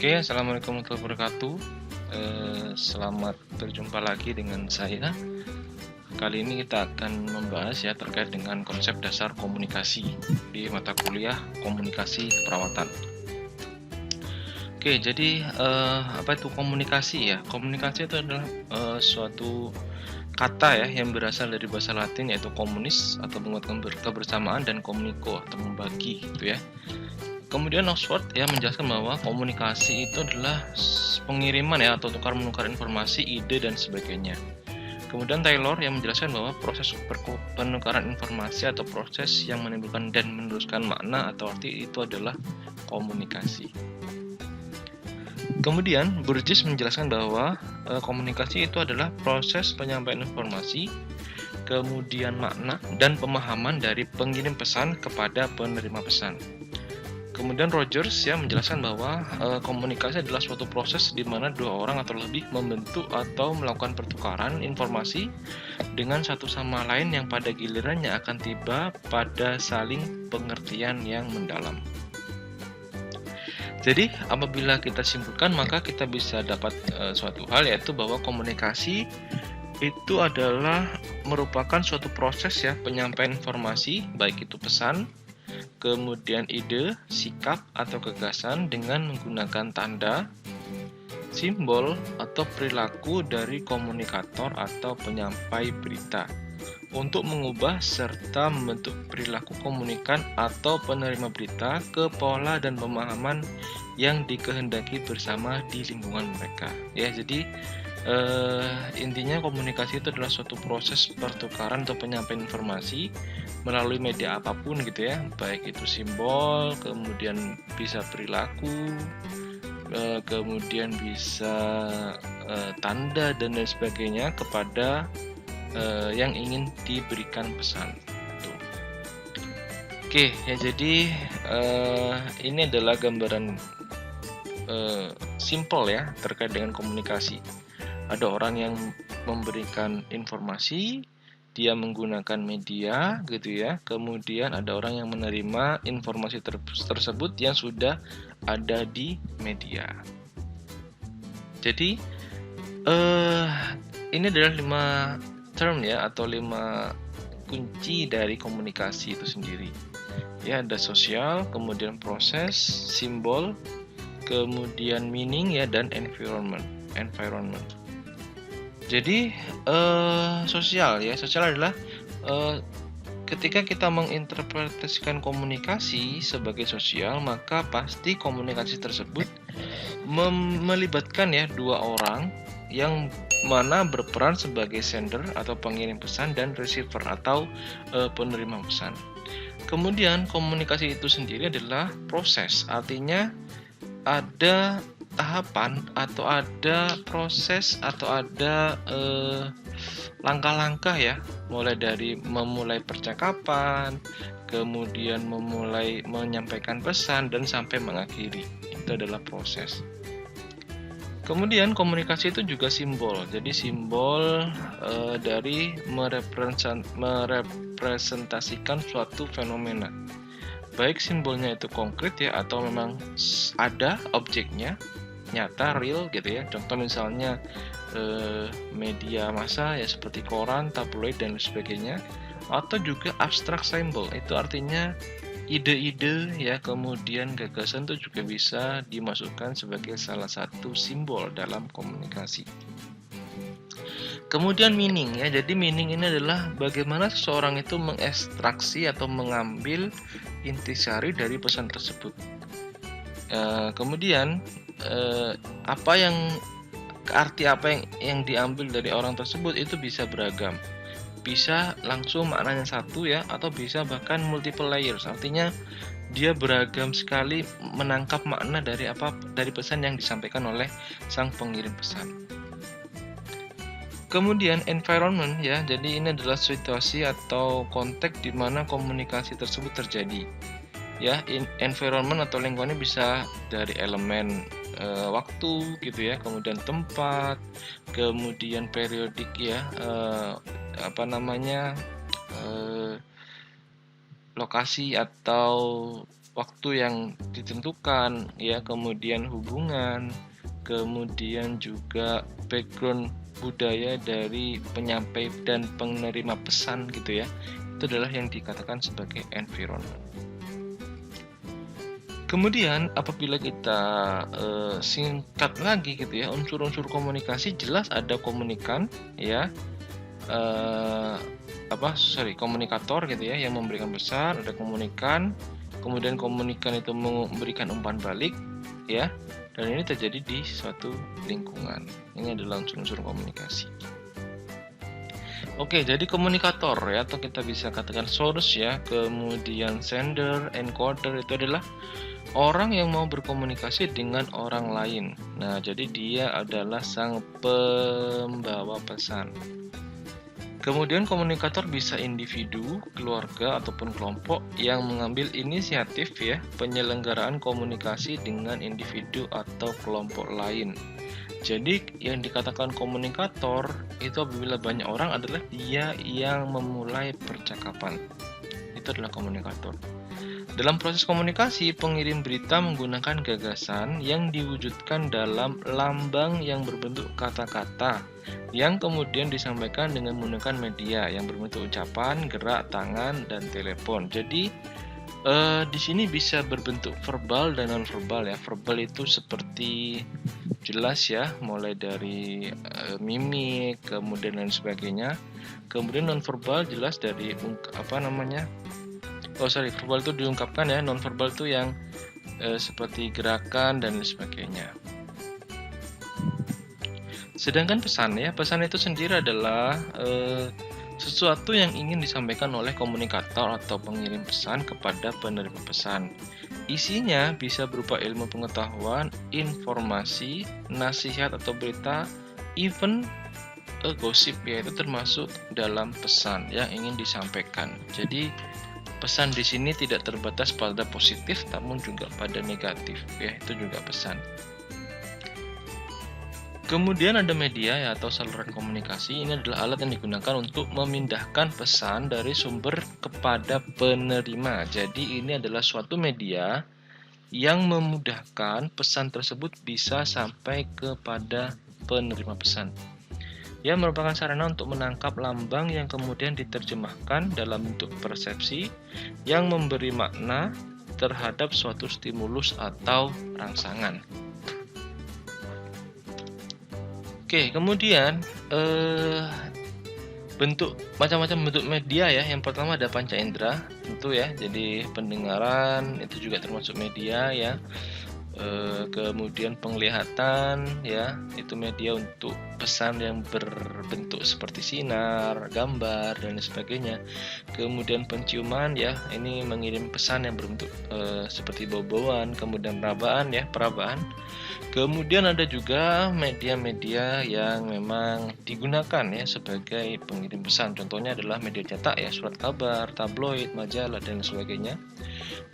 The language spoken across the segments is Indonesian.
Oke, assalamualaikum warahmatullahi wabarakatuh. Selamat berjumpa lagi dengan saya. Kali ini kita akan membahas ya terkait dengan konsep dasar komunikasi di mata kuliah komunikasi keperawatan. Oke, jadi apa itu komunikasi ya? Komunikasi itu adalah suatu kata ya yang berasal dari bahasa Latin yaitu communis atau menguatkan kebersamaan dan communico atau membagi gitu ya. Kemudian Oxford ya menjelaskan bahwa komunikasi itu adalah pengiriman ya atau tukar-menukar informasi, ide dan sebagainya. Kemudian Taylor yang menjelaskan bahwa proses penukaran informasi atau proses yang menimbulkan dan meneruskan makna atau arti itu adalah komunikasi. Kemudian Burgess menjelaskan bahwa komunikasi itu adalah proses penyampaian informasi, kemudian makna dan pemahaman dari pengirim pesan kepada penerima pesan. Kemudian Rogers ya menjelaskan bahwa komunikasi adalah suatu proses di mana dua orang atau lebih membentuk atau melakukan pertukaran informasi dengan satu sama lain yang pada gilirannya akan tiba pada saling pengertian yang mendalam. Jadi apabila kita simpulkan maka kita bisa dapat suatu hal yaitu bahwa komunikasi itu adalah merupakan suatu proses ya penyampaian informasi baik itu pesan, kemudian ide, sikap, atau gagasan dengan menggunakan tanda, simbol, atau perilaku dari komunikator atau penyampai berita untuk mengubah serta membentuk perilaku komunikan atau penerima berita ke pola dan pemahaman yang dikehendaki bersama di lingkungan mereka. Ya, jadi intinya komunikasi itu adalah suatu proses pertukaran atau penyampaian informasi melalui media apapun gitu ya, baik itu simbol, kemudian bisa perilaku, kemudian bisa tanda dan lain sebagainya kepada yang ingin diberikan pesan. Tuh. Oke ya, jadi ini adalah gambaran simple ya terkait dengan komunikasi. Ada orang yang memberikan informasi, dia menggunakan media gitu ya. Kemudian ada orang yang menerima informasi tersebut yang sudah ada di media. Jadi ini adalah 5 term ya atau 5 kunci dari komunikasi itu sendiri. Ya, ada sosial, kemudian proses, simbol, kemudian meaning ya dan environment. Jadi sosial ya, sosial adalah ketika kita menginterpretasikan komunikasi sebagai sosial, maka pasti komunikasi tersebut melibatkan ya dua orang yang mana berperan sebagai sender atau pengirim pesan dan receiver atau penerima pesan. Kemudian komunikasi itu sendiri adalah proses, artinya ada tahapan atau ada proses atau ada langkah-langkah ya, mulai dari memulai percakapan, kemudian memulai menyampaikan pesan dan sampai mengakhiri. Itu adalah proses. Kemudian komunikasi itu juga simbol. Jadi simbol dari merepresentasikan suatu fenomena. Baik simbolnya itu konkret ya atau memang ada objeknya nyata real gitu ya. Contoh misalnya media massa ya seperti koran, tabloid dan sebagainya, atau juga abstrak simbol. Itu artinya ide-ide ya kemudian gagasan itu juga bisa dimasukkan sebagai salah satu simbol dalam komunikasi. Kemudian meaning ya. Jadi meaning ini adalah bagaimana seseorang itu mengekstraksi atau mengambil intisari dari pesan tersebut. Kemudian arti apa yang diambil dari orang tersebut itu bisa beragam. Bisa langsung maknanya satu ya, atau bisa bahkan multiple layers. Artinya dia beragam sekali menangkap makna dari pesan yang disampaikan oleh sang pengirim pesan. Kemudian environment ya, jadi ini adalah situasi atau konteks di mana komunikasi tersebut terjadi. Ya, environment atau lingkungannya bisa dari elemen waktu gitu ya, kemudian tempat, kemudian periodik ya, lokasi atau waktu yang ditentukan ya, kemudian hubungan, kemudian juga background budaya dari penyampai dan penerima pesan gitu ya. Itu adalah yang dikatakan sebagai environment. Kemudian apabila kita singkat lagi gitu ya, unsur-unsur komunikasi jelas ada komunikan ya, komunikator gitu ya yang memberikan pesan, ada komunikan, kemudian komunikan itu memberikan umpan balik ya, dan ini terjadi di suatu lingkungan. Ini adalah unsur-unsur komunikasi. Oke, jadi komunikator ya, atau kita bisa katakan source ya, kemudian sender, encoder itu adalah orang yang mau berkomunikasi dengan orang lain. Nah, jadi dia adalah sang pembawa pesan. Kemudian komunikator bisa individu, keluarga, ataupun kelompok yang mengambil inisiatif ya penyelenggaraan komunikasi dengan individu atau kelompok lain. Jadi yang dikatakan komunikator itu apabila banyak orang adalah dia yang memulai percakapan. Itu adalah komunikator. Dalam proses komunikasi, pengirim berita menggunakan gagasan yang diwujudkan dalam lambang yang berbentuk kata-kata yang kemudian disampaikan dengan menggunakan media yang berbentuk ucapan, gerak tangan, dan telepon. Jadi di sini bisa berbentuk verbal dan non-verbal ya. Verbal itu seperti jelas ya, mulai dari mimik, kemudian dan sebagainya. Kemudian non-verbal jelas dari verbal itu diungkapkan ya, non-verbal itu yang seperti gerakan dan sebagainya. Sedangkan pesan ya, pesan itu sendiri adalah sesuatu yang ingin disampaikan oleh komunikator atau pengirim pesan kepada penerima pesan. Isinya bisa berupa ilmu pengetahuan, informasi, nasihat atau berita, even gosip ya, itu termasuk dalam pesan yang ingin disampaikan. Jadi pesan di sini tidak terbatas pada positif, namun juga pada negatif ya, itu juga pesan. Kemudian ada media ya, atau saluran komunikasi. Ini adalah alat yang digunakan untuk memindahkan pesan dari sumber kepada penerima. Jadi ini adalah suatu media yang memudahkan pesan tersebut bisa sampai kepada penerima pesan. Ia merupakan sarana untuk menangkap lambang yang kemudian diterjemahkan dalam bentuk persepsi yang memberi makna terhadap suatu stimulus atau rangsangan. Oke, kemudian macam-macam bentuk media ya. Yang pertama ada panca indera, tentu ya. Jadi pendengaran itu juga termasuk media ya. Kemudian penglihatan ya, itu media untuk pesan yang berbentuk seperti sinar, gambar dan sebagainya. Kemudian penciuman ya, ini mengirim pesan yang berbentuk seperti bau-bauan. Kemudian perabaan. Kemudian ada juga media-media yang memang digunakan ya sebagai pengirim pesan. Contohnya adalah media cetak ya, surat kabar, tabloid, majalah dan sebagainya.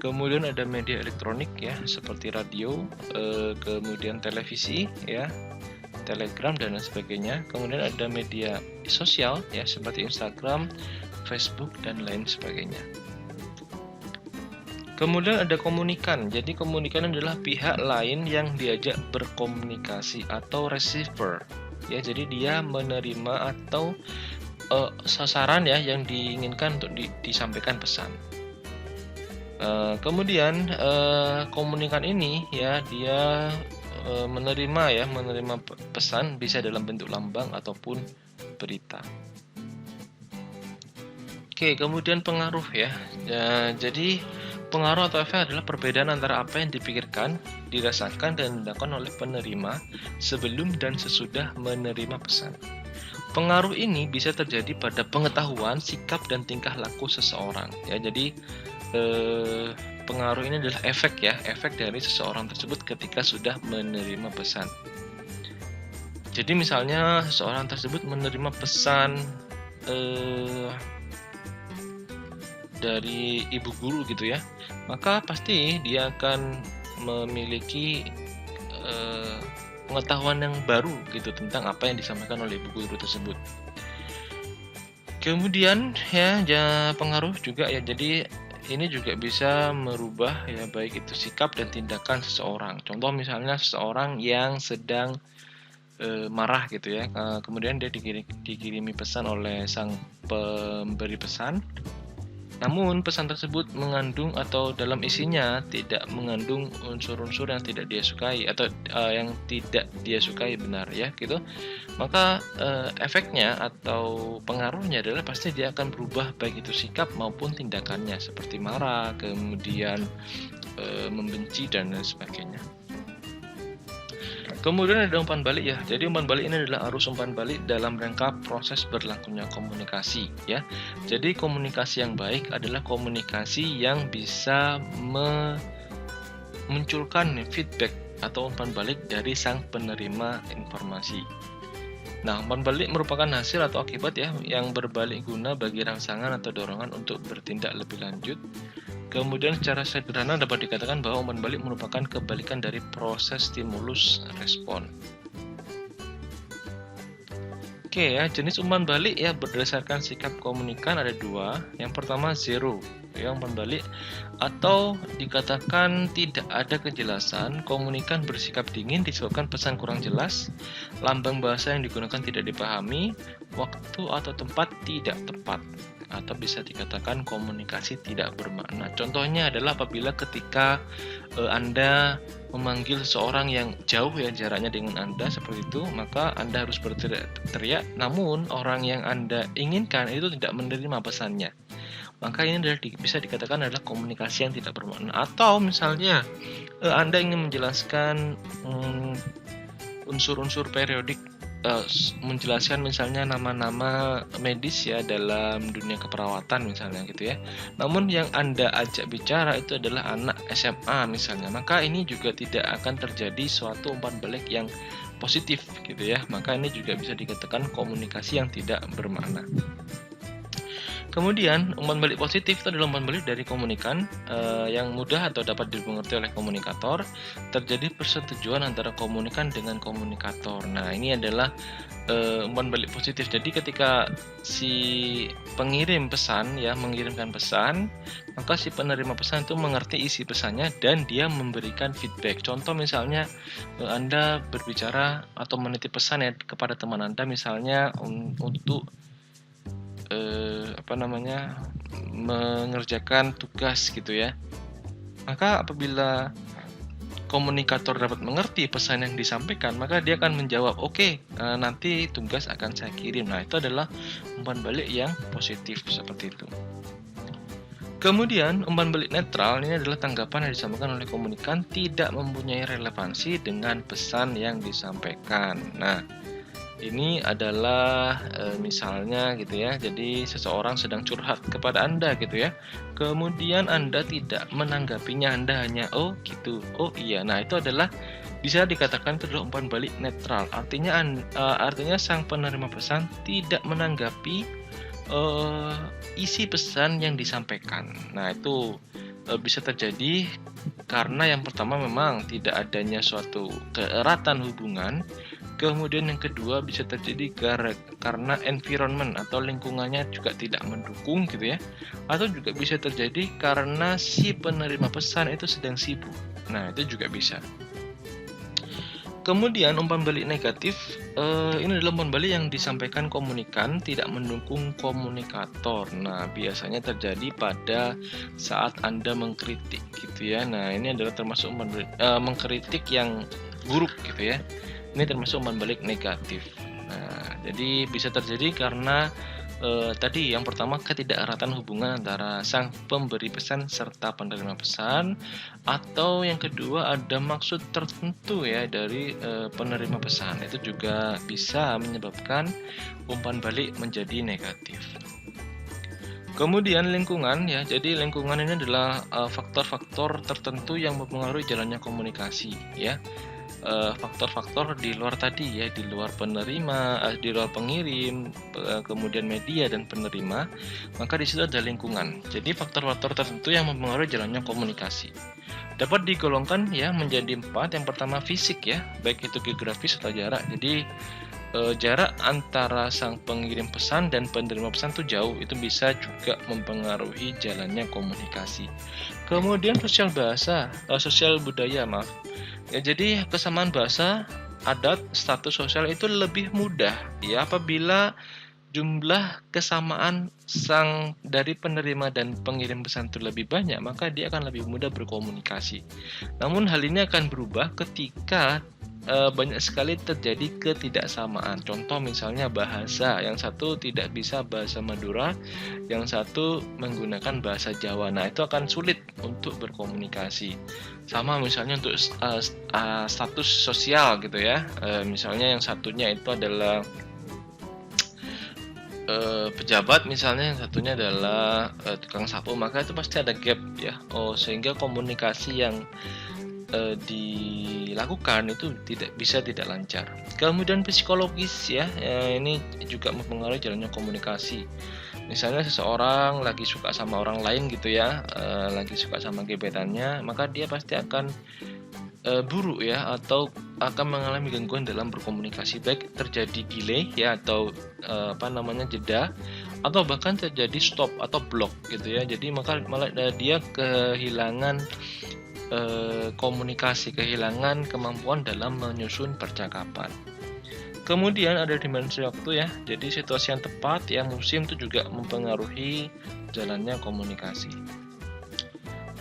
Kemudian ada media elektronik ya, seperti radio, kemudian televisi ya, telegram dan sebagainya. Kemudian ada media sosial ya, seperti Instagram, Facebook dan lain sebagainya. Kemudian ada komunikan. Jadi komunikan adalah pihak lain yang diajak berkomunikasi atau receiver. Ya, jadi dia menerima atau sasaran ya yang diinginkan untuk disampaikan pesan. Kemudian komunikan ini ya, dia menerima pesan bisa dalam bentuk lambang ataupun berita. Oke, kemudian pengaruh ya. Jadi pengaruh atau efek adalah perbedaan antara apa yang dipikirkan, dirasakan, dan dilakukan oleh penerima sebelum dan sesudah menerima pesan. Pengaruh ini bisa terjadi pada pengetahuan, sikap, dan tingkah laku seseorang. Ya, jadi pengaruh ini adalah efek dari seseorang tersebut ketika sudah menerima pesan. Jadi misalnya seseorang tersebut menerima pesan dari ibu guru gitu ya, maka pasti dia akan memiliki pengetahuan yang baru gitu tentang apa yang disampaikan oleh ibu guru tersebut. Kemudian ya pengaruh juga ya, jadi ini juga bisa merubah ya baik itu sikap dan tindakan seseorang. Contoh misalnya seseorang yang sedang marah gitu ya, kemudian dia dikirimi pesan oleh sang pemberi pesan, namun pesan tersebut mengandung atau dalam isinya tidak mengandung unsur-unsur yang tidak dia sukai atau yang tidak dia sukai, benar ya gitu. Maka efeknya atau pengaruhnya adalah pasti dia akan berubah baik itu sikap maupun tindakannya, seperti marah, kemudian membenci dan lain sebagainya. Kemudian ada umpan balik ya. Jadi umpan balik ini adalah arus umpan balik dalam rangka proses berlangsungnya komunikasi ya. Jadi komunikasi yang baik adalah komunikasi yang bisa memunculkan feedback atau umpan balik dari sang penerima informasi. Nah, umpan balik merupakan hasil atau akibat ya yang berbalik guna bagi rangsangan atau dorongan untuk bertindak lebih lanjut. Kemudian secara sederhana dapat dikatakan bahwa umpan balik merupakan kebalikan dari proses stimulus respon. Oke ya, jenis umpan balik ya berdasarkan sikap komunikan ada dua. Yang pertama zero, ya umpan balik atau dikatakan tidak ada kejelasan, komunikan bersikap dingin disebabkan pesan kurang jelas, lambang bahasa yang digunakan tidak dipahami, waktu atau tempat tidak tepat, atau bisa dikatakan komunikasi tidak bermakna. Contohnya adalah apabila ketika Anda memanggil seseorang yang jauh ya jaraknya dengan Anda seperti itu, maka Anda harus berteriak, namun orang yang Anda inginkan itu tidak menerima pesannya. Maka ini bisa dikatakan adalah komunikasi yang tidak bermakna. Atau misalnya Anda ingin menjelaskan unsur-unsur periodik, menjelaskan misalnya nama-nama medis ya dalam dunia keperawatan misalnya gitu ya. Namun yang Anda ajak bicara itu adalah anak SMA misalnya, maka ini juga tidak akan terjadi suatu umpan balik yang positif gitu ya. Maka ini juga bisa dikatakan komunikasi yang tidak bermakna. Kemudian umpan balik positif itu adalah umpan balik dari komunikan yang mudah atau dapat dimengerti oleh komunikator. Terjadi persetujuan antara komunikan dengan komunikator. Nah, ini adalah umpan balik positif. Jadi ketika si pengirim pesan ya mengirimkan pesan, maka si penerima pesan itu mengerti isi pesannya dan dia memberikan feedback. Contoh misalnya Anda berbicara atau menitip pesan ya kepada teman Anda misalnya untuk mengerjakan tugas gitu ya. Maka apabila komunikator dapat mengerti pesan yang disampaikan, maka dia akan menjawab, oke, nanti tugas akan saya kirim. Nah, itu adalah umpan balik yang positif seperti itu. Kemudian umpan balik netral ini adalah tanggapan yang disampaikan oleh komunikan tidak mempunyai relevansi dengan pesan yang disampaikan. Nah, ini adalah misalnya gitu ya, jadi seseorang sedang curhat kepada Anda gitu ya, kemudian Anda tidak menanggapinya, Anda hanya oh gitu, oh iya. Nah, itu adalah bisa dikatakan itu adalah umpan balik netral. Artinya sang penerima pesan tidak menanggapi isi pesan yang disampaikan. Nah, itu bisa terjadi karena yang pertama memang tidak adanya suatu keeratan hubungan. Kemudian yang kedua bisa terjadi karena environment atau lingkungannya juga tidak mendukung gitu ya. Atau juga bisa terjadi karena si penerima pesan itu sedang sibuk. Nah, itu juga bisa. Kemudian umpan balik negatif, ini adalah umpan balik yang disampaikan komunikan tidak mendukung komunikator. Nah, biasanya terjadi pada saat Anda mengkritik gitu ya. Nah, ini adalah termasuk umpan balik, mengkritik yang buruk gitu ya. Ini termasuk umpan balik negatif. Nah, jadi bisa terjadi karena tadi yang pertama ketidakeratan hubungan antara sang pemberi pesan serta penerima pesan, atau yang kedua ada maksud tertentu ya dari penerima pesan. Itu juga bisa menyebabkan umpan balik menjadi negatif. Kemudian lingkungan ya, jadi lingkungan ini adalah faktor-faktor tertentu yang mempengaruhi jalannya komunikasi ya. Faktor-faktor di luar tadi ya, di luar penerima, di luar pengirim, kemudian media dan penerima, maka di situ ada lingkungan. Jadi faktor-faktor tertentu yang mempengaruhi jalannya komunikasi dapat digolongkan ya menjadi 4. Yang pertama fisik ya, baik itu geografis atau jarak. Jadi jarak antara sang pengirim pesan dan penerima pesan itu jauh, itu bisa juga mempengaruhi jalannya komunikasi. Kemudian sosial budaya, maaf. Ya, jadi kesamaan bahasa, adat, status sosial itu lebih mudah ya apabila jumlah kesamaan sang dari penerima dan pengirim pesan itu lebih banyak, maka dia akan lebih mudah berkomunikasi. Namun hal ini akan berubah ketika banyak sekali terjadi ketidaksamaan. Contoh misalnya bahasa, yang satu tidak bisa bahasa Madura, yang satu menggunakan bahasa Jawa. Nah, itu akan sulit untuk berkomunikasi. Sama misalnya untuk status sosial gitu ya. Misalnya yang satunya itu adalah pejabat, misalnya yang satunya adalah tukang sapu, maka itu pasti ada gap ya. Sehingga komunikasi yang dilakukan itu tidak lancar. Kemudian psikologis ya, ini juga mempengaruhi jalannya komunikasi. Misalnya seseorang lagi suka sama orang lain gitu ya, lagi suka sama gebetannya, maka dia pasti akan buruk ya, atau akan mengalami gangguan dalam berkomunikasi, baik terjadi delay ya, atau jeda, atau bahkan terjadi stop atau block gitu ya. Jadi malah dia kehilangan komunikasi, kehilangan kemampuan dalam menyusun percakapan. Kemudian ada dimensi waktu ya, jadi situasi yang tepat ya, musim itu juga mempengaruhi jalannya komunikasi.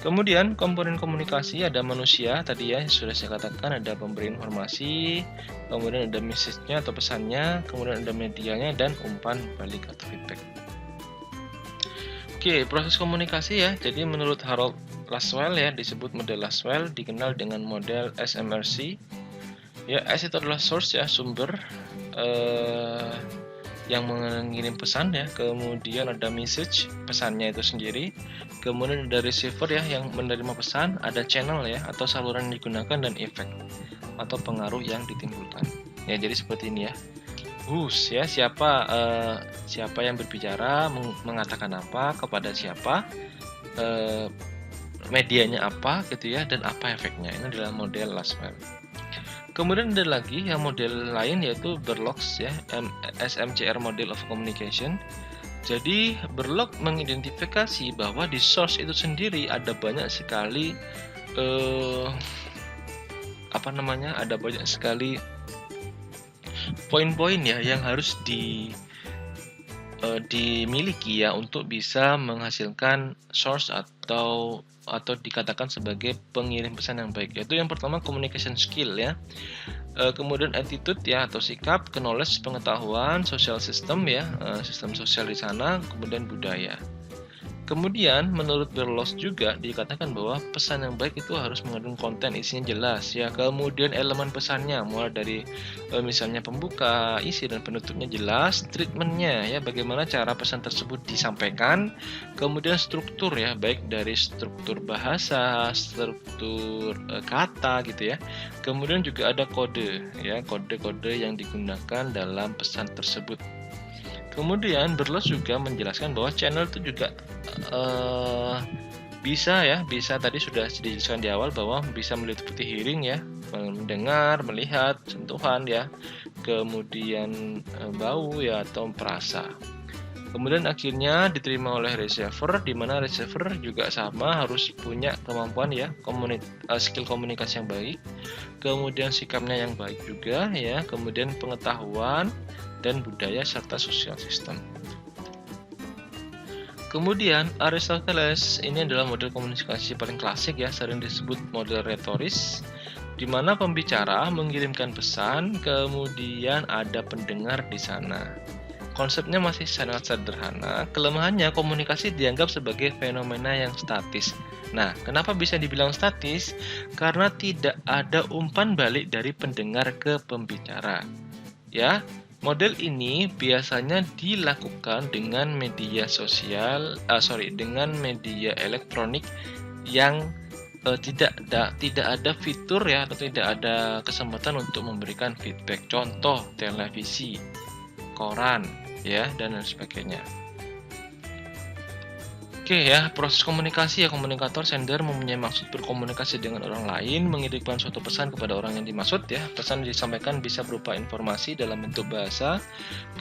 Kemudian komponen komunikasi ada manusia tadi ya, sudah saya katakan, ada pemberi informasi, kemudian ada message-nya atau pesannya, kemudian ada medianya, dan umpan balik atau feedback. Oke, proses komunikasi ya. Jadi menurut Harold Laswell ya, disebut model Laswell, dikenal dengan model SMRC. Ya, S itu adalah source ya, sumber yang mengirim pesan ya. Kemudian ada message, pesannya itu sendiri. Kemudian ada receiver ya, yang menerima pesan. Ada channel ya, atau saluran yang digunakan, dan efek atau pengaruh yang ditimbulkan. Ya, jadi seperti ini ya. Who's ya, siapa yang berbicara, mengatakan apa, kepada siapa, medianya apa gitu ya, dan apa efeknya. Ini adalah model Laswell. Kemudian ada lagi yang model lain, yaitu Berlocks ya, SMCR Model of Communication. Jadi Berlock mengidentifikasi bahwa di source itu sendiri ada banyak sekali ada banyak sekali poin-poin ya yang harus dimiliki ya untuk bisa menghasilkan source atau dikatakan sebagai pengirim pesan yang baik. Yaitu yang pertama communication skill ya, kemudian attitude ya atau sikap, knowledge pengetahuan, social system ya, sistem sosial di sana, kemudian budaya. Kemudian menurut Berlocks juga dikatakan bahwa pesan yang baik itu harus mengandung konten, isinya jelas ya. Kemudian elemen pesannya mulai dari misalnya pembuka, isi, dan penutupnya jelas. Treatmentnya ya, bagaimana cara pesan tersebut disampaikan. Kemudian struktur ya, baik dari struktur bahasa, struktur kata gitu ya. Kemudian juga ada kode ya, kode-kode yang digunakan dalam pesan tersebut. Kemudian Berlocks juga menjelaskan bahwa channel itu juga bisa tadi sudah dijelaskan di awal bahwa bisa meliputi hearing ya, mendengar, melihat, sentuhan ya, kemudian bau ya atau perasa. Kemudian akhirnya diterima oleh receiver, di mana receiver juga sama harus punya kemampuan ya, skill komunikasi yang baik, kemudian sikapnya yang baik juga ya, kemudian pengetahuan dan budaya serta sosial sistem. Kemudian Aristoteles ini adalah model komunikasi paling klasik ya, sering disebut model retoris, di mana pembicara mengirimkan pesan, kemudian ada pendengar di sana. Konsepnya masih sangat sederhana. Kelemahannya, komunikasi dianggap sebagai fenomena yang statis. Nah, kenapa bisa dibilang statis? Karena tidak ada umpan balik dari pendengar ke pembicara. Ya, model ini biasanya dilakukan dengan media dengan media elektronik yang tidak ada fitur ya, atau tidak ada kesempatan untuk memberikan feedback. Contoh televisi, koran ya, dan lain sebagainya. Oke ya, proses komunikasi ya, komunikator sender mempunyai maksud berkomunikasi dengan orang lain, mengirimkan suatu pesan kepada orang yang dimaksud ya. Pesan yang disampaikan bisa berupa informasi dalam bentuk bahasa.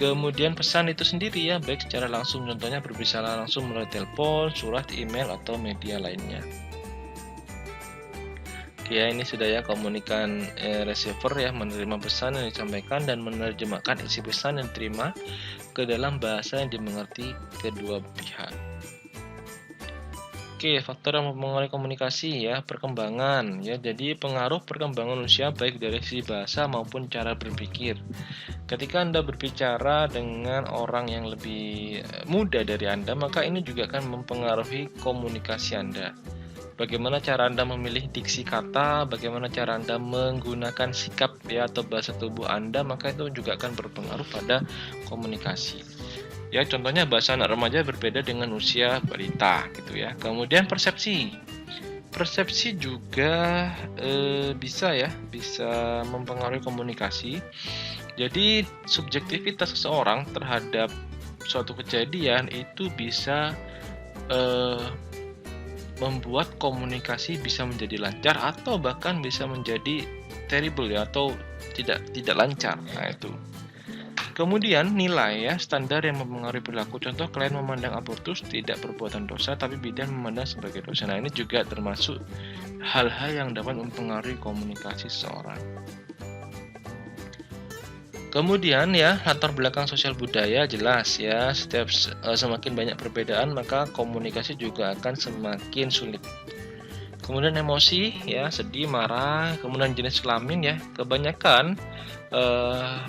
Kemudian pesan itu sendiri ya, baik secara langsung, contohnya berbicara langsung melalui telepon, surat, email, atau media lainnya. Oke ya, ini sudah ya komunikan receiver ya, menerima pesan yang disampaikan dan menerjemahkan isi pesan yang diterima ke dalam bahasa yang dimengerti kedua pihak. Oke, faktor yang mempengaruhi komunikasi ya, perkembangan ya. Jadi pengaruh perkembangan usia baik dari sisi bahasa maupun cara berpikir. Ketika Anda berbicara dengan orang yang lebih muda dari Anda, maka ini juga akan mempengaruhi komunikasi Anda. Bagaimana cara Anda memilih diksi kata, bagaimana cara Anda menggunakan sikap ya atau bahasa tubuh Anda, maka itu juga akan berpengaruh pada komunikasi. Ya, contohnya bahasa anak remaja berbeda dengan usia balita gitu ya. Kemudian persepsi. Persepsi juga bisa mempengaruhi komunikasi. Jadi subjektivitas seseorang terhadap suatu kejadian itu bisa membuat komunikasi bisa menjadi lancar atau bahkan bisa menjadi terrible ya, atau tidak lancar. Nah, itu. Kemudian nilai ya, standar yang mempengaruhi perilaku. Contoh, klien memandang abortus tidak perbuatan dosa, tapi bidan memandang sebagai dosa. Nah, ini juga termasuk hal-hal yang dapat mempengaruhi komunikasi seseorang. Kemudian ya, latar belakang sosial budaya jelas ya. Setiap semakin banyak perbedaan, maka komunikasi juga akan semakin sulit. Kemudian emosi ya, sedih, marah. Kemudian jenis kelamin ya, kebanyakan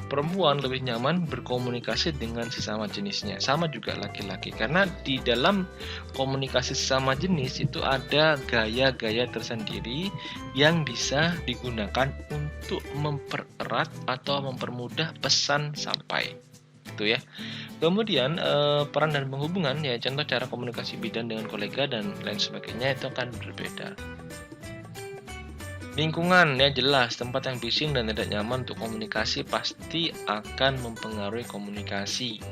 perempuan lebih nyaman berkomunikasi dengan sesama jenisnya, sama juga laki-laki, karena di dalam komunikasi sesama jenis itu ada gaya-gaya tersendiri yang bisa digunakan untuk mempererat atau mempermudah pesan sampai itu ya. Kemudian peran dan penghubungan ya, contoh cara komunikasi bidan dengan kolega dan lain sebagainya itu akan berbeda. Lingkungan ya, jelas tempat yang bising dan tidak nyaman untuk komunikasi pasti akan mempengaruhi komunikasi.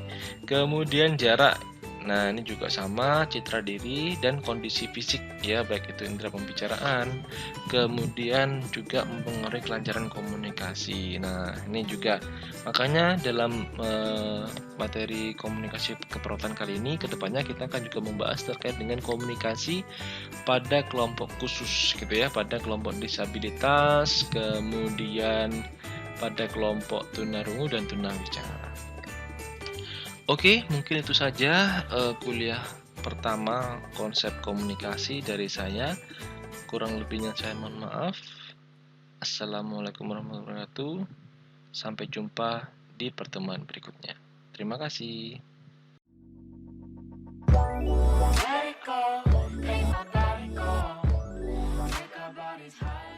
Kemudian jarak. Nah, ini juga sama, citra diri dan kondisi fisik ya, baik itu indera pembicaraan. Kemudian juga mempengaruhi kelancaran komunikasi. Nah, ini juga makanya dalam materi komunikasi keperawatan kali ini, kedepannya kita akan juga membahas terkait dengan komunikasi pada kelompok khusus gitu ya, pada kelompok disabilitas, kemudian pada kelompok tunarungu dan tunawicara. Oke, mungkin itu saja kuliah pertama konsep komunikasi dari saya. Kurang lebihnya saya mohon maaf. Assalamualaikum warahmatullahi wabarakatuh. Sampai jumpa di pertemuan berikutnya. Terima kasih. Let it go, make my body go, make our bodies high.